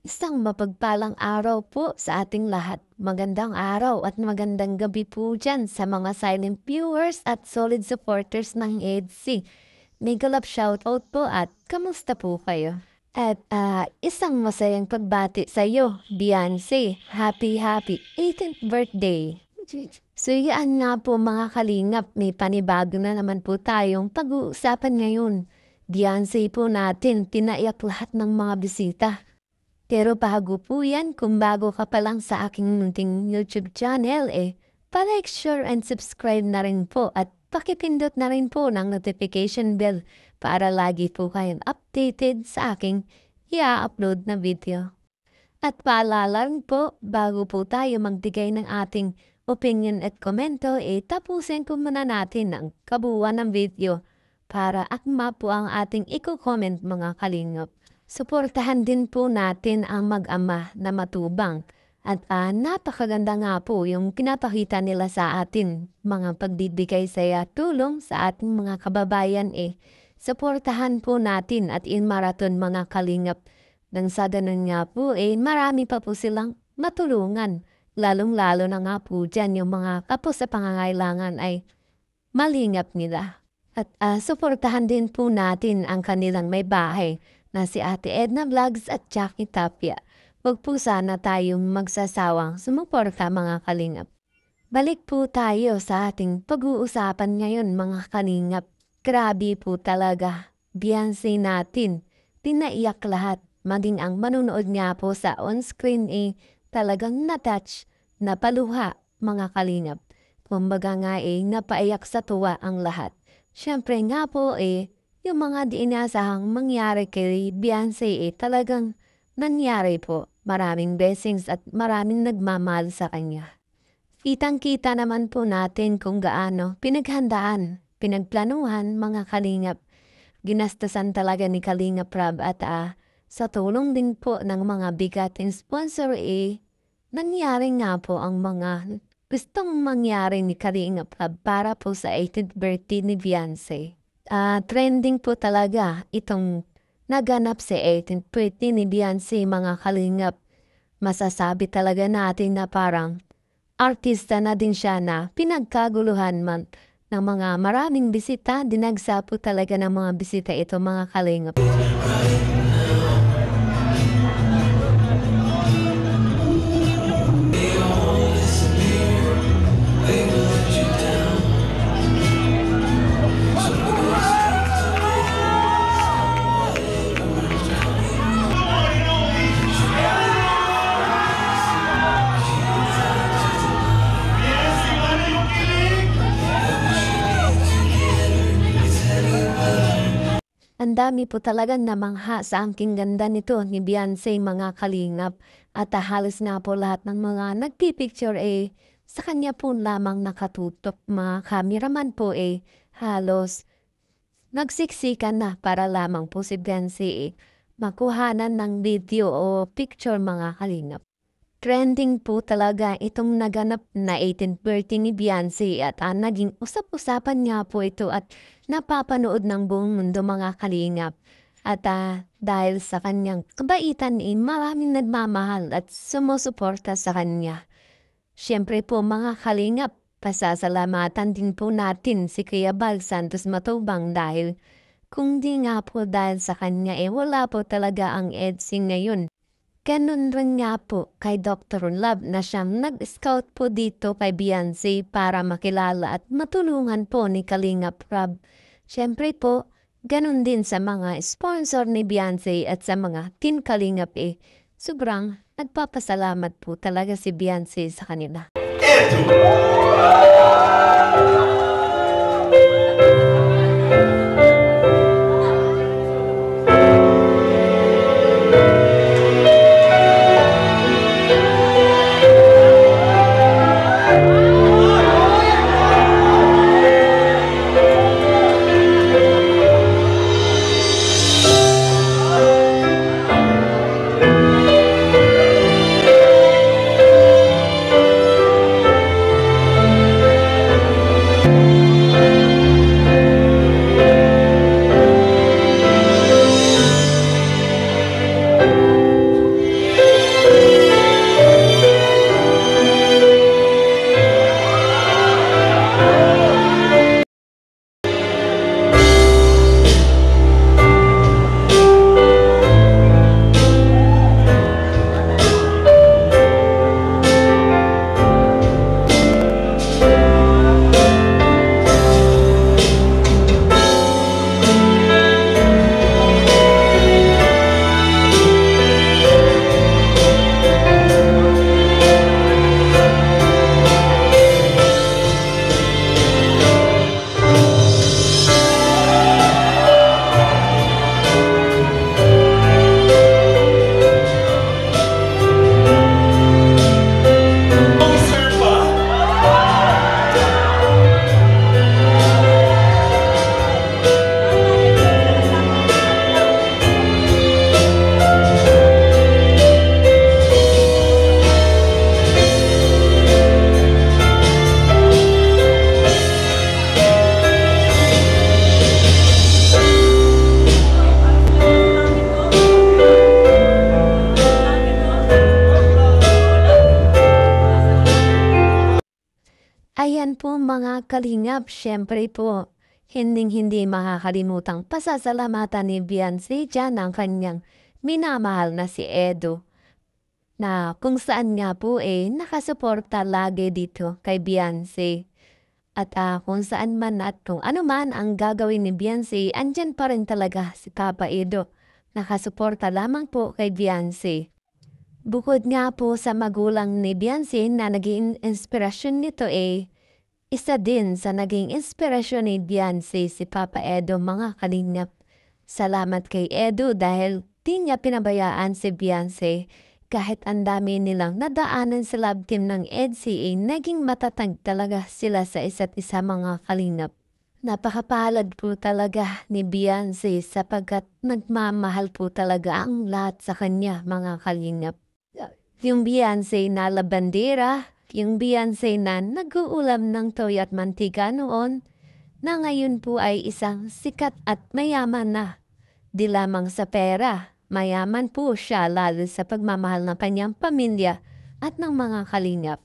Isang mapagpalang araw po sa ating lahat. Magandang araw at magandang gabi po dyan sa mga silent viewers at solid supporters ng EDC. May galap shoutout po at kamusta po kayo? At isang masayang pagbati sa iyo, Beyonce. Happy 18th birthday! So yan nga po mga kalingap, may panibago na naman po tayong pag-uusapan ngayon. Beyonce po natin, tinaiyak lahat ng mga bisita. Pero bago po yan, kung bago ka pa lang sa aking munting YouTube channel palike, share, and subscribe na rin po at pakipindot na rin po ng notification bell para lagi po kayong updated sa aking i-upload na video. At paalala rin po, bago po tayo magbigay ng ating opinion at komento, tapusin ko muna natin ang kabuuan ng video para akma po ang ating i-comment mga kalingap. Suportahan din po natin ang mag-ama na matubang at napakaganda nga po yung pinapakita nila sa atin mga pagbibigay saya tulong sa ating mga kababayan Suportahan po natin at in marathon mga kalingap nang sa ganun nga po marami pa po silang matulungan. Lalong-lalo na nga po dyan yung mga kapos sa pangangailangan ay malingap nila. At suportahan din po natin ang kanilang may bahay na si Ate Edna Vlogs at Jackie Tapia. Huwag po sana tayong magsasawang sumuporta mga kalingap. Balik po tayo sa ating pag-uusapan ngayon mga kalingap. Grabe po talaga, Beyonce natin. Tinaiyak lahat, maging ang manunood nga po sa on-screen talagang natouch, napaluha mga kalingap. Kumbaga nga napaiyak sa tuwa ang lahat. Siyempre nga po yung mga di inasahang mangyari kay Beyonce talagang nangyari po. Maraming blessings at maraming nagmamahal sa kanya. Kitang-kita naman po natin kung gaano pinaghandaan, pinagplanuhan mga kalingap. Ginastasan talaga ni Kalingap Rab at sa tulong din po ng mga bigating sponsor nangyari nga po ang mga gustong mangyari ni Kalingap Rab para po sa 18th birthday ni Beyonce. Trending po talaga itong naganap sa 18th birthday ni Beyonce mga kalingap. Masasabi talaga natin na parang artista na din siya na pinagkaguluhan man ng mga maraming bisita. Dinagsa po talaga ng mga bisita ito mga kalingap. Ang dami po talaga namangha sa angking ganda nito ni Beyonce mga kalingap. At halos na po lahat ng mga nagpipicture sa kanya po lamang nakatutok. Mga cameraman po halos nagsiksikan na para lamang po si Beyonce makuhanan ng video o picture mga kalingap. Trending po talaga itong naganap na 18th birthday ni Beyonce at naging usap-usapan nga po ito at napapanood ng buong mundo mga kalingap. At dahil sa kanyang kabaitan maraming nagmamahal at sumusuporta sa kanya. Siyempre po mga kalingap, pasasalamatan din po natin si Kuya Bal Santos Matubang dahil kung di nga po dahil sa kanya wala po talaga ang EDC ngayon. Ganun rin nga po kay Dr. Love na siyang nag-scout po dito kay Beyonce para makilala at matulungan po ni Kalingap Rab. Siyempre po, ganun din sa mga sponsor ni Beyonce at sa mga Team Kalingap sobrang nagpapasalamat po talaga si Beyonce sa kanila. Ayan po mga kalingap, syempre po, hinding-hindi makakalimutang pasasalamatan ni Beyonce dyan ang kanyang minamahal na si Edo, na kung saan nga po nakasuporta lagi dito kay Beyonce. At kung saan man at kung ano man ang gagawin ni Beyonce, andyan pa rin talaga si Papa Edo. Nakasuporta lamang po kay Beyonce. Bukod nga po sa magulang ni Beyonce na naging inspirasyon nito isa din sa naging inspirasyon ni Beyonce si Papa Edo mga kalingap. Salamat kay Edo dahil di niya pinabayaan si Beyonce. Kahit ang dami nilang nadaanan sa love team ng EDSA naging matatag talaga sila sa isa't isa mga kalingap. Napakapalad po talaga ni Beyonce sapagkat nagmamahal po talaga ang lahat sa kanya mga kalingap. Yung Beyonce na labandera, yung Beyonce na nag-uulam ng toyo at mantika noon, na ngayon po ay isang sikat at mayaman na. Di lamang sa pera, mayaman po siya lalo sa pagmamahal ng kanyang pamilya at ng mga kalingap.